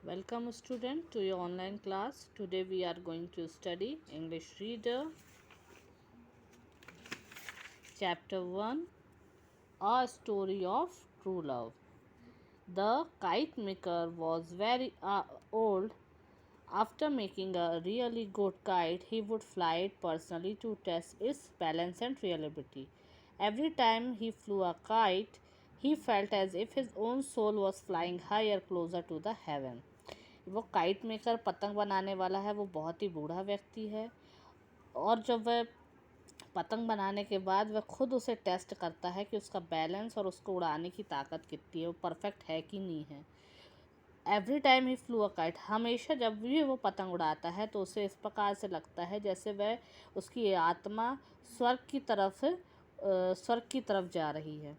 Welcome student to your online class. Today we are going to study English Reader Chapter 1, A Story of True Love. The kite maker was very old. After making a really good kite, he would fly it personally to test its balance and reliability. Every time he flew a kite, he felt as if his own soul was flying higher, closer to the heaven. वो kite maker पतंग बनाने वाला है वो बहुत ही बूढ़ा व्यक्ति है। और जब वह पतंग बनाने के बाद वह खुद उसे टेस्ट करता है कि उसका बैलेंस और उसको उड़ाने की ताकत कितनी है, वो परफेक्ट है कि नहीं है। Every time he flu a kite, हमेशा जब भी वो पतंग उड़ाता है तो उसे इस प्रकार से लगता है जैसे वह उसकी आत्मा स्वर्ग की तरफ जा रही है।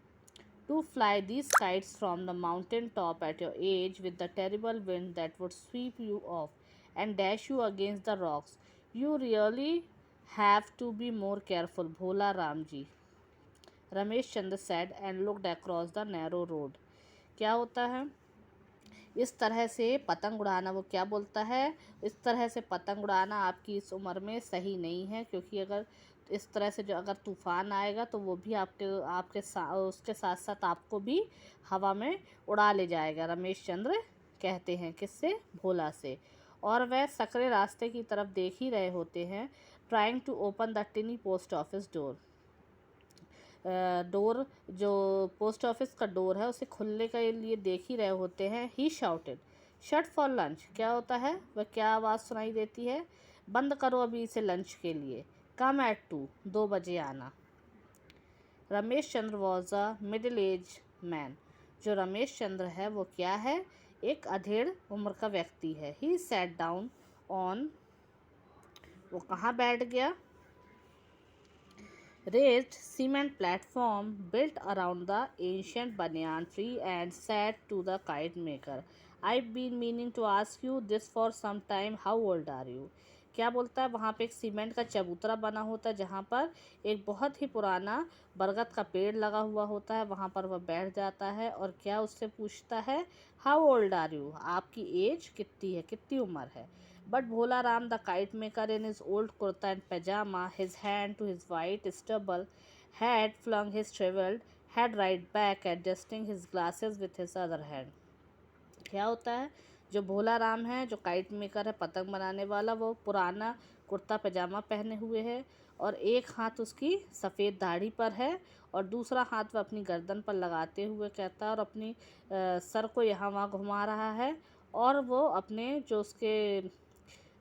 To fly these kites from the mountain top at your age with the terrible wind that would sweep you off and dash you against the rocks, you really have to be more careful, Bhola Ramji. Ramesh Chandra said and looked across the narrow road. क्या होता है इस तरह से पतंग उड़ाना? वो क्या बोलता है, इस तरह से पतंग उड़ाना आपकी इस उम्र में सही नहीं है, क्योंकि अगर इस तरह से जो अगर तूफ़ान आएगा तो वो भी उसके साथ साथ आपको भी हवा में उड़ा ले जाएगा। रमेश चंद्र कहते हैं किससे? भोला से। और वह सकरे रास्ते की तरफ देख ही रहे होते हैं। Trying to open the tiny post office door. Door जो पोस्ट ऑफिस का डोर है उसे खुलने के लिए देख ही रहे होते हैं। ही शाउटेड शट फॉर लंच। क्या होता है, वह क्या आवाज़ सुनाई देती है? बंद करो अभी इसे लंच के लिए। कम एट 2, 2 बजे आना। Ramesh Chandra was a middle age man. जो रमेश चंद्र है वो क्या है? एक अधेड़ उम्र का व्यक्ति है। ही सैट डाउन ऑन, वो कहाँ बैठ गया? Raised cement platform built around the ancient banyan tree and said to the kite maker, I've been meaning to ask you this for some time. How old are you? क्या बोलता है, वहाँ पे एक सीमेंट का चबूतरा बना होता है जहाँ पर एक बहुत ही पुराना बरगद का पेड़ लगा हुआ होता है। वहाँ पर वह बैठ जाता है और क्या उससे पूछता है, हाउ ओल्ड आर यू? आपकी एज कितनी है, कितनी उम्र है? But Bhola Ram, the kite maker, in his old kurta and pajama, his hand to his white stubble, had flung his shriveled head right back, adjusting his glasses with his other hand. क्या होता है, जो भोला राम है, जो kite maker है, पतंग बनाने वाला, वो पुराना कुर्ता पजामा पहने हुए है और एक हाथ उसकी सफ़ेद दाढ़ी पर है और दूसरा हाथ वह अपनी गर्दन पर लगाते हुए कहता है और अपनी सर को यहाँ वहाँ घुमा रहा है। और वो अपने जो उसके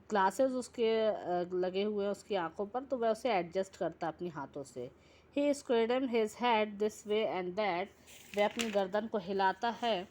ग्लासेस उसके लगे हुए हैं उसकी आंखों पर, तो वह उसे एडजस्ट करता है अपनी हाथों से। He swayed his head this way and that, वह अपनी गर्दन को हिलाता है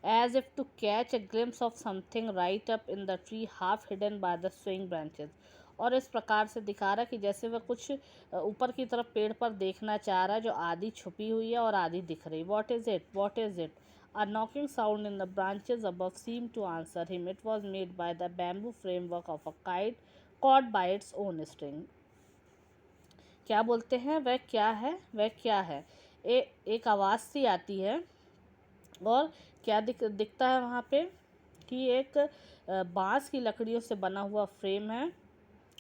as if to catch a glimpse of something right up in the tree half hidden by the swing branches. और इस प्रकार से दिखा रहा है कि जैसे वह कुछ ऊपर की तरफ पेड़ पर देखना चाह रहा है जो आधी छुपी हुई है और आधी दिख रही। What is it, what is it? A knocking sound in the branches above seemed to answer him. It was made by the bamboo framework of a kite caught by its own string. क्या बोलते हैं, वह क्या है, वह क्या है? एक आवाज़ सी आती है और क्या दिखता है वहाँ पे कि एक बांस की लकड़ियों से बना हुआ फ्रेम है,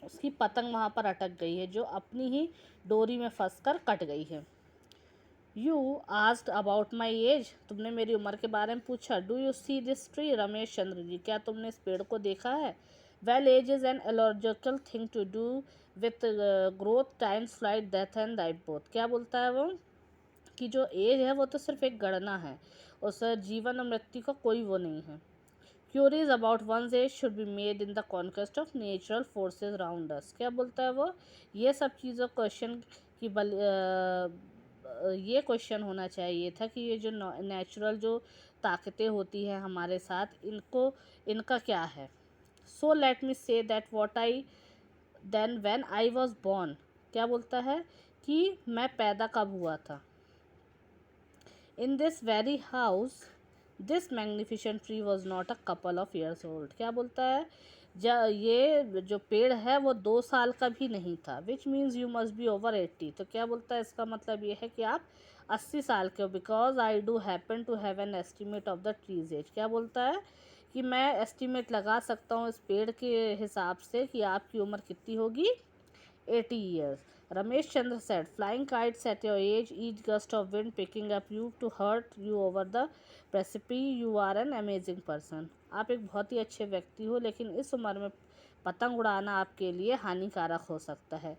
उसकी पतंग वहाँ पर अटक गई है जो अपनी ही डोरी में फंसकर कट गई है। You asked about my age, तुमने मेरी उम्र के बारे में पूछा। Do you see this tree, Ramesh Chandra ji, क्या तुमने इस पेड़ को देखा है? Well, age is an illogical thing to do with growth, times, flight, death and life both. क्या बोलता है वो कि जो एज है वो तो सिर्फ एक गणना है, उस जीवन और मृत्यु का कोई वो नहीं है। Queries about one's age should be made in the conquest of natural forces around us. क्या बोलता है वो, ये सब चीज़ों क्वेश्चन की ये क्वेश्चन होना चाहिए था कि ये जो नेचुरल जो ताकतें होती हैं हमारे साथ, इनका क्या है। सो let me say that what I then when I was born. क्या बोलता है कि मैं पैदा कब हुआ था। In this very house this magnificent tree was not a couple of years old. क्या बोलता है, ये जो पेड़ है वो 2 साल का भी नहीं था। Which means you must be over 80। तो क्या बोलता है, इसका मतलब ये है कि आप 80 साल के हो, because I do happen to have an estimate of the tree's age. क्या बोलता है कि मैं एस्टिमेट लगा सकता हूँ इस पेड़ के हिसाब से कि आपकी उम्र कितनी होगी, 80 years. Ramesh Chandra said, flying kites at your age, each gust of wind picking up you to hurt you over the precipice, you are an amazing person. आप एक बहुत ही अच्छे व्यक्ति हो, लेकिन इस उम्र में पतंग उड़ाना आपके लिए हानिकारक हो सकता है।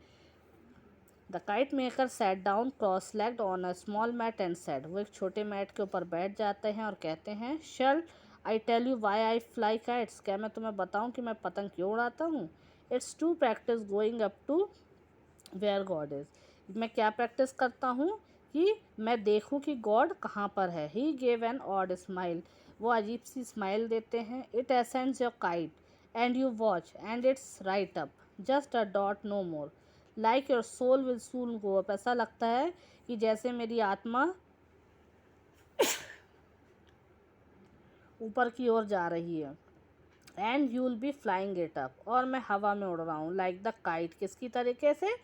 The kite maker sat down cross legged on a small mat and said, वो एक छोटे मैट के ऊपर बैठ जाते हैं और कहते हैं, shall I tell you why I fly kites, क्या मैं तुम्हें बताऊं कि मैं पतंग क्यों उड़ाता हूँ? It's to practise going up to where God is, मैं क्या प्रैक्टिस करता हूँ कि मैं देखूँ कि गॉड कहाँ पर है। He gave an odd smile, वो अजीब सी स्माइल देते हैं। It ascends your kite and you watch and it's right up, just a dot no more, like your soul will soon go up, ऐसा लगता है कि जैसे मेरी आत्मा ऊपर की ओर जा रही है। And you will be flying it up, और मैं हवा में उड़ रहा हूँ, लाइक द काइट, किसकी तरीके से?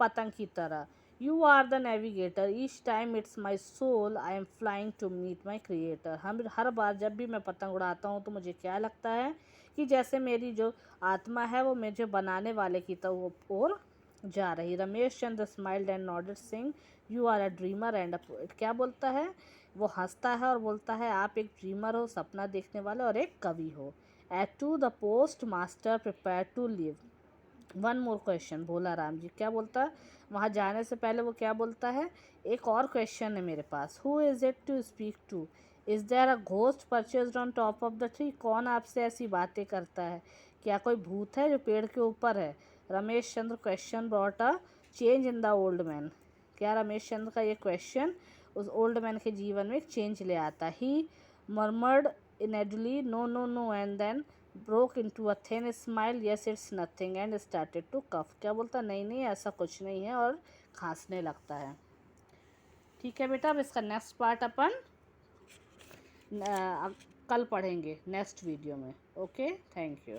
पतंग की तरह। You are the navigator, each time it's my soul I am flying to meet my creator, हम हर बार जब भी मैं पतंग उड़ाता हूँ तो मुझे क्या लगता है कि जैसे मेरी जो आत्मा है वो मुझे बनाने वाले की तरफ ओर जा रही। Ramesh Chandra smiled and nodded saying, you are a dreamer and a poet, क्या बोलता है? वो हंसता है और बोलता है, आप एक ड्रीमर हो, सपना देखने वाले, और एक कवि हो। At to the post master prepare to leave, one more question, बोला राम जी। क्या बोलता है? वहाँ जाने से पहले वो क्या बोलता है? एक और क्वेश्चन है मेरे पास। Who is it to speak to, is there a ghost perched on top of the tree, कौन आपसे ऐसी बातें करता है? क्या कोई भूत है जो पेड़ के ऊपर है? Ramesh Chandra question brought a change in the old man, क्या रमेश चंद्र का ये क्वेश्चन उस ओल्ड मैन के जीवन में एक चेंज ले आता? ही murmured inedly, no, no, no, and then broke into a thin smile, yes, it's nothing, and started to cough. क्या बोलता? नहीं नहीं, ऐसा कुछ नहीं है, और खांसने लगता है। ठीक है बेटा, अब इसका नेक्स्ट पार्ट अपन कल पढ़ेंगे नेक्स्ट वीडियो में। Okay, thank you.